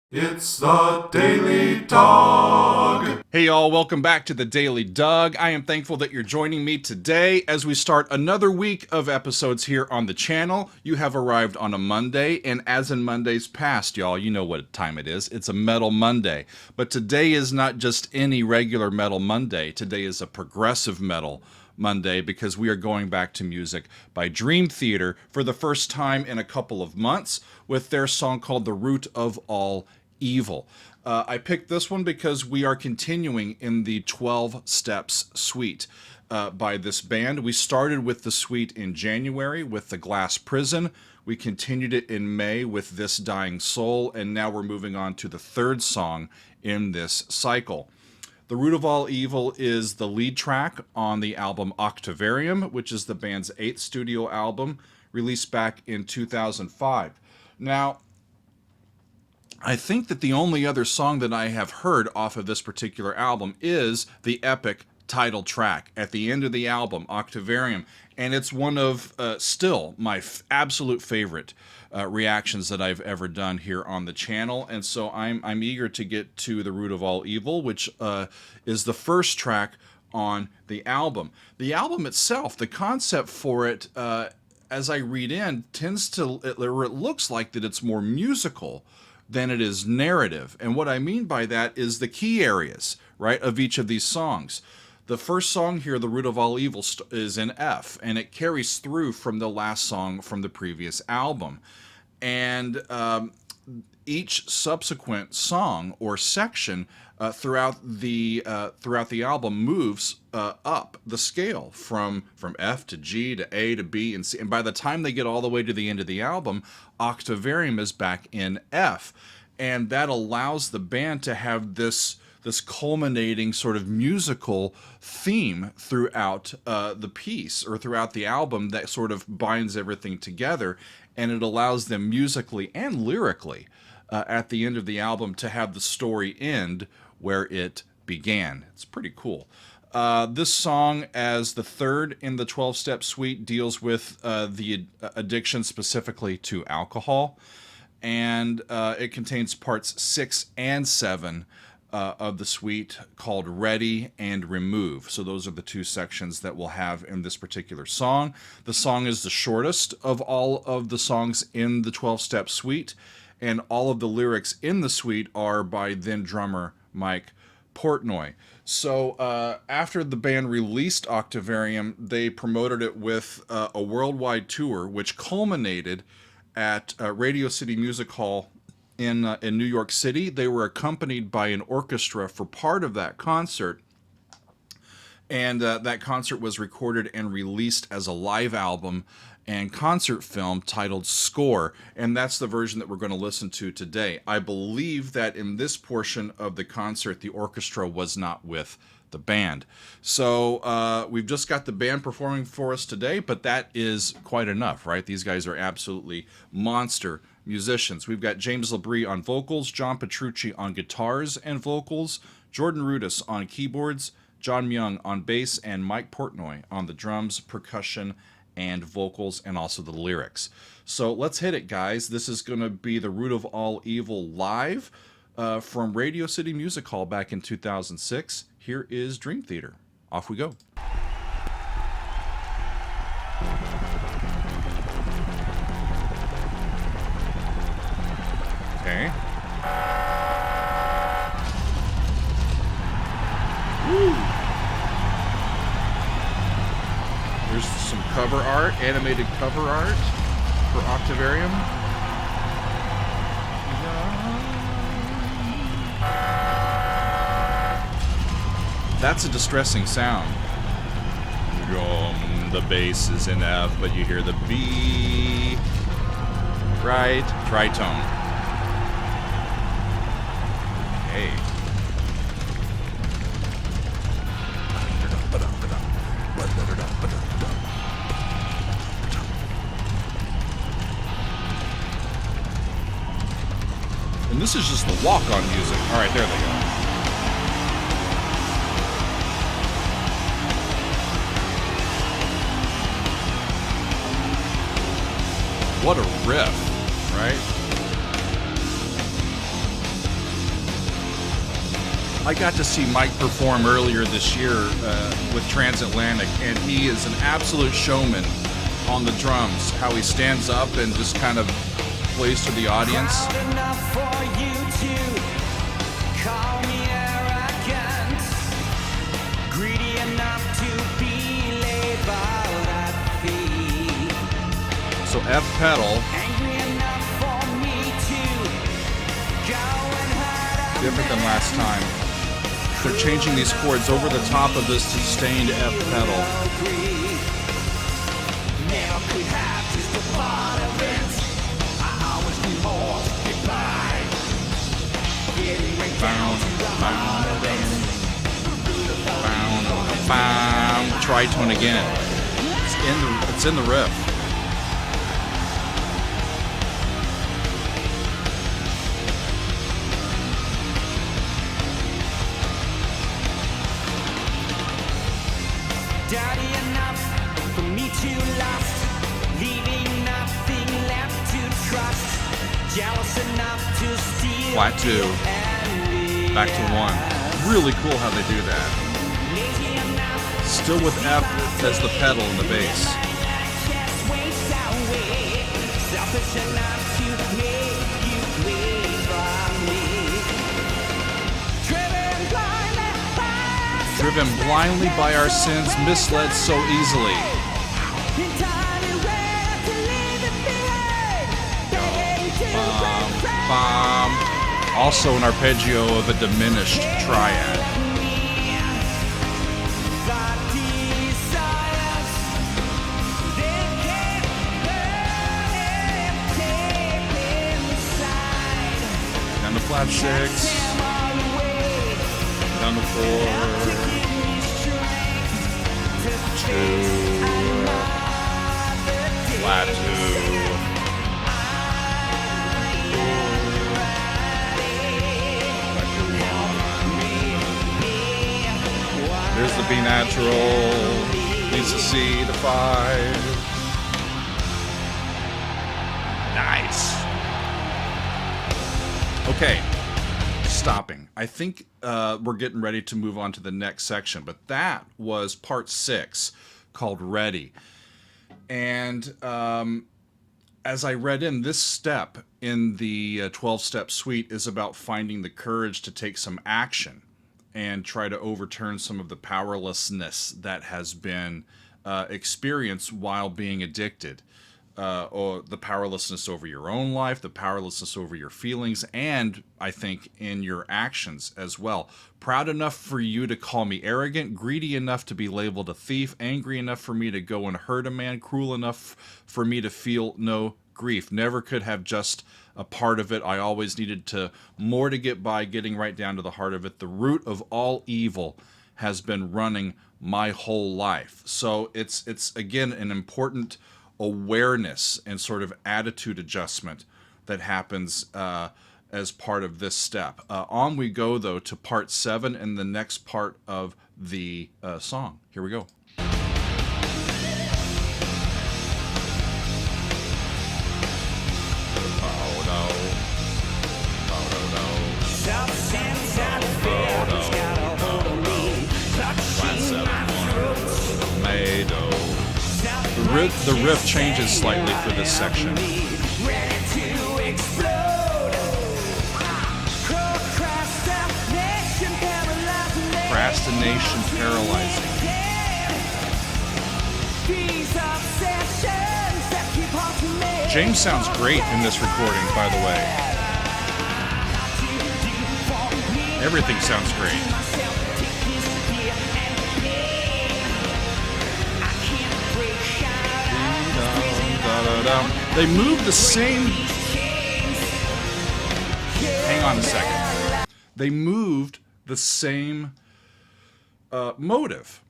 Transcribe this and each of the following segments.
It's the Daily Dog. Hey y'all, welcome back to the Daily Doug. I am thankful that you're joining me today as we start another week of episodes here on the channel. You have arrived on a Monday, and as in Mondays past, y'all, you know what time it is. It's a Metal Monday. But today is not just any regular Metal Monday. Today is a progressive metal Monday because we are going back to music by Dream Theater for the first time in a couple of months with their song called The Root of All Evil. I picked this one because we are continuing in the 12 Steps suite by this band. We started with the suite in January with The Glass Prison. We continued it in May with This Dying Soul, and now we're moving on to the third song in this cycle. The Root of All Evil is the lead track on the album Octavarium, which is the band's 8th studio album, released back in 2005. Now, I think that the only other song that I have heard off of this particular album is the epic title track at the end of the album, Octavarium, and it's one of still my absolute favorite reactions that I've ever done here on the channel, and so I'm eager to get to The Root of All Evil, which is the first track on the album. The album itself, the concept for it, as I read in, it looks like that it's more musical than it is narrative. And what I mean by that is the key areas, right, of each of these songs. The first song here, The Root of All Evil, is in F, and it carries through from the last song from the previous album. And each subsequent song or section throughout the album moves up the scale from F to G to A to B and C. And by the time they get all the way to the end of the album, Octavarium is back in F. And that allows the band to have this culminating sort of musical theme throughout the piece or throughout the album that sort of binds everything together. And it allows them musically and lyrically at the end of the album to have the story end where it began. It's pretty cool. This song, as the third in the 12-step suite, deals with the addiction specifically to alcohol. And it contains parts 6 and 7 of the suite called Ready and Remove. So those are the two sections that we'll have in this particular song. The song is the shortest of all of the songs in the 12-step suite, and all of the lyrics in the suite are by then drummer Mike Portnoy. So after the band released Octavarium, they promoted it with a worldwide tour, which culminated at Radio City Music Hall in New York City. They were accompanied by an orchestra for part of that concert, and that concert was recorded and released as a live album and concert film titled Score, and that's the version that we're going to listen to today. I believe that in this portion of the concert, the orchestra was not with the band. So we've just got the band performing for us today, but that is quite enough, right? These guys are absolutely monster musicians. We've got James Labrie on vocals, John Petrucci on guitars and vocals, Jordan Rudess on keyboards, John Myung on bass, and Mike Portnoy on the drums, percussion, and vocals, and also the lyrics. So let's hit it, guys. This is going to be The Root of All Evil live from Radio City Music Hall back in 2006. Here is Dream Theater. Off we go. Okay. Woo. There's some cover art, animated cover art for Octavarium. That's a distressing sound. The bass is in F, but you hear the B. Right? Tritone. Okay. And this is just the walk-on music. All right, there they go. What a riff, right? I got to see Mike perform earlier this year with Transatlantic, and he is an absolute showman on the drums. How he stands up and just kind of plays to the audience. So F pedal. Different than last time. They're changing these chords over the top of this sustained F pedal. Tritone again. It's in the riff. Dirty enough for me to lust, leaving nothing left to trust, jealous enough to steal. Flat 2, back to 1. Really cool how they do that. Still with F as the pedal in the bass. Driven blindly by our sins, misled so easily. Also an arpeggio of a diminished triad. Down to flat 6. Down to 4. 2. Flat 2. There's the B natural, leads to C to 5. Nice. Okay, stopping. I think we're getting ready to move on to the next section, but that was part 6 called Ready. And as I read in, this step in the 12-step suite is about finding the courage to take some action and try to overturn some of the powerlessness that has been experienced while being addicted. Or the powerlessness over your own life, the powerlessness over your feelings, and I think in your actions as well. Proud enough for you to call me arrogant, greedy enough to be labeled a thief, angry enough for me to go and hurt a man, cruel enough for me to feel no grief. Never could have just a part of it. I always needed to more to get by, getting right down to the heart of it. The root of all evil has been running my whole life. So it's again an important awareness and sort of attitude adjustment that happens as part of this step. On we go, though, to part 7 and the next part of the song. Here we go. Oh, no. Oh, no, no. Flat 7. Mado. The riff changes slightly for this section. Procrastination paralyzing. James sounds great in this recording, by the way. Everything sounds great. They moved the same. Hang on a second. They moved the same motive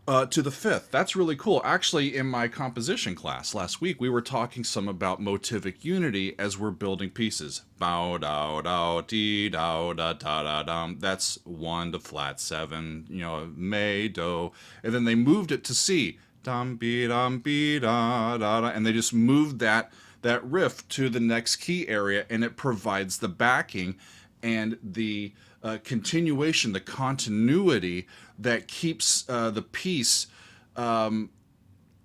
to the 5th. That's really cool. Actually, in my composition class last week, we were talking some about motivic unity as we're building pieces. Bow, dow, dow, dee, dow, da, da, da, dum. That's 1 to flat 7, may, do. And then they moved it to C. Dum, be, da, da, da. And they just moved that riff to the next key area, and it provides the backing and the continuation, the continuity that keeps the piece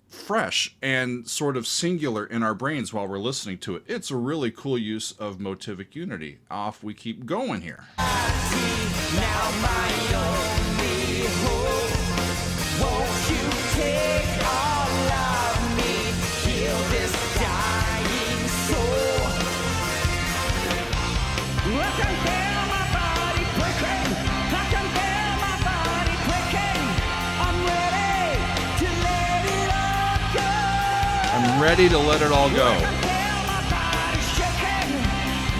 fresh and sort of singular in our brains while we're listening to it. It's a really cool use of motivic unity. Off we keep going here. Now my only hope, won't you take all of me, heal this dying soul. I can feel my body breaking, I can feel my body breaking. I'm ready to let it all go. I'm ready to let it all I go. can feel my body shaking,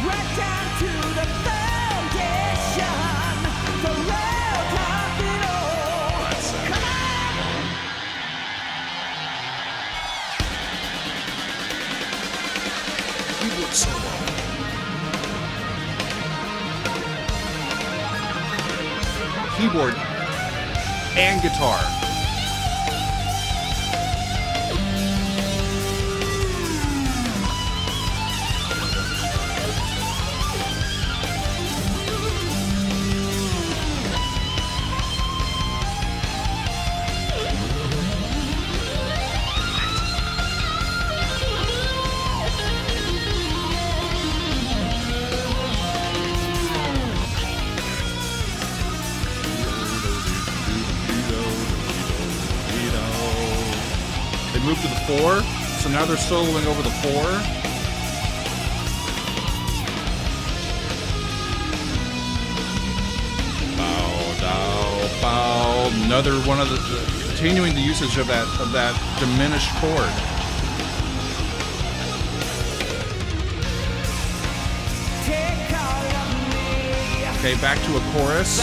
right down to the foundation. The road of it all. That's it. Come on! Keyboard solo. Keyboard and guitar. They moved to the 4, so now they're soloing over the 4. Bow, dow, bow. Another one of the continuing the usage of that diminished chord. Take all of me. Okay, back to a chorus.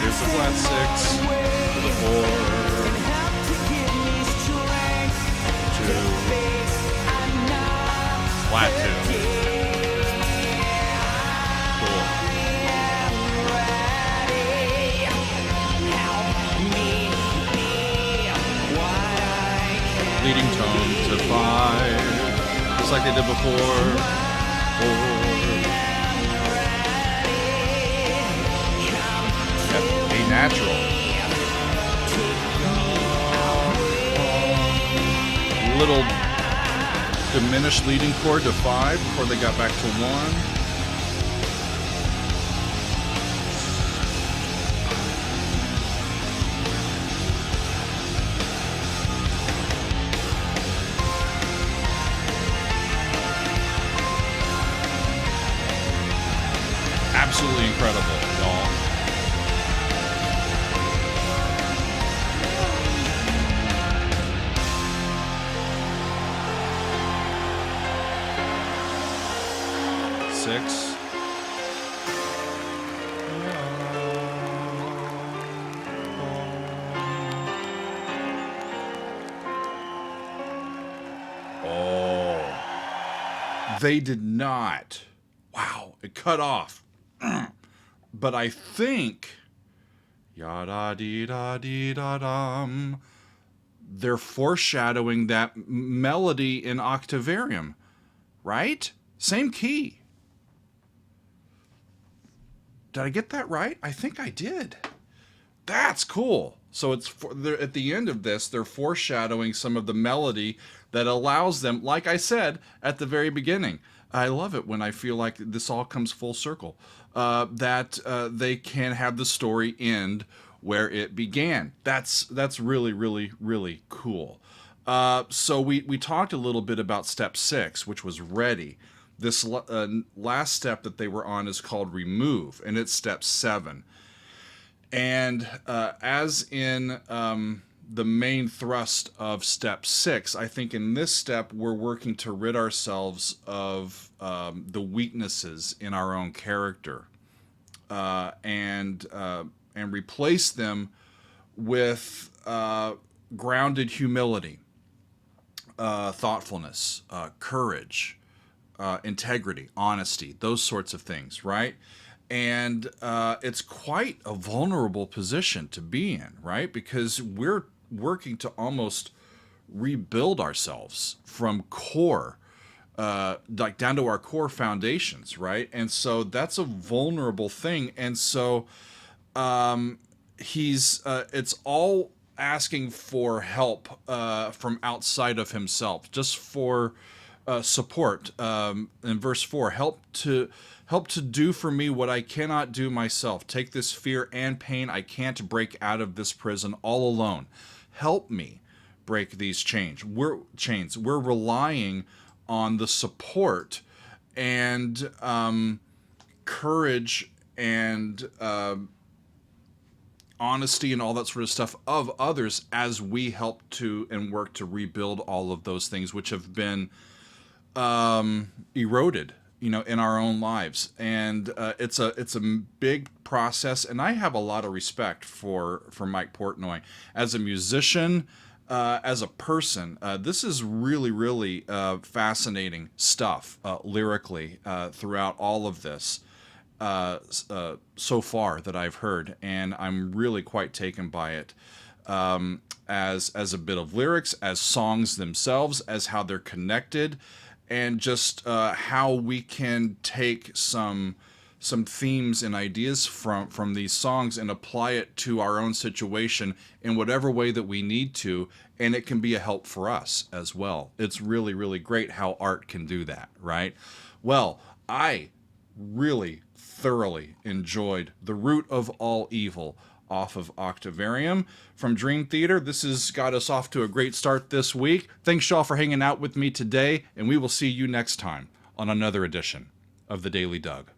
Here's the flat 6 to the 4 to flat 2. Cool. Leading tone to 5, just like they did before. 4. A natural. Little diminished leading chord to 5 before they got back to 1. Absolutely incredible, y'all. Six. Oh. They did not. Wow, it cut off. But I think yada dee da dee da dum. They're foreshadowing that melody in Octavarium, right? Same key. Did I get that right? I think I did. That's cool. So it's at the end of this, they're foreshadowing some of the melody that allows them, like I said at the very beginning. I love it when I feel like this all comes full circle. That they can have the story end where it began. That's really, really, really cool. So we talked a little bit about step 6, which was ready. This last step that they were on is called remove, and it's step 7. And as in the main thrust of step 6, I think in this step we're working to rid ourselves of the weaknesses in our own character and replace them with grounded humility, thoughtfulness, courage, integrity, honesty, those sorts of things, right? And it's quite a vulnerable position to be in, right? Because we're working to almost rebuild ourselves from core, like down to our core foundations, right? And so that's a vulnerable thing. And so it's all asking for help from outside of himself, just for support. In verse 4, help to do for me what I cannot do myself. Take this fear and pain. I can't break out of this prison all alone. Help me break these chains. We're relying on the support and courage and honesty and all that sort of stuff of others as we help to and work to rebuild all of those things which have been eroded, in our own lives. And it's a big process, and I have a lot of respect for Mike Portnoy as a musician, as a person. This is really, really fascinating stuff lyrically throughout all of this so far that I've heard, and I'm really quite taken by it. As a bit of lyrics, as songs themselves, as how they're connected, and just how we can take some themes and ideas from these songs and apply it to our own situation in whatever way that we need to, and it can be a help for us as well. It's really, really great how art can do that, right? Well, I really thoroughly enjoyed The Root of All Evil off of Octavarium from Dream Theater. This has got us off to a great start this week. Thanks, y'all, for hanging out with me today, and we will see you next time on another edition of The Daily Doug.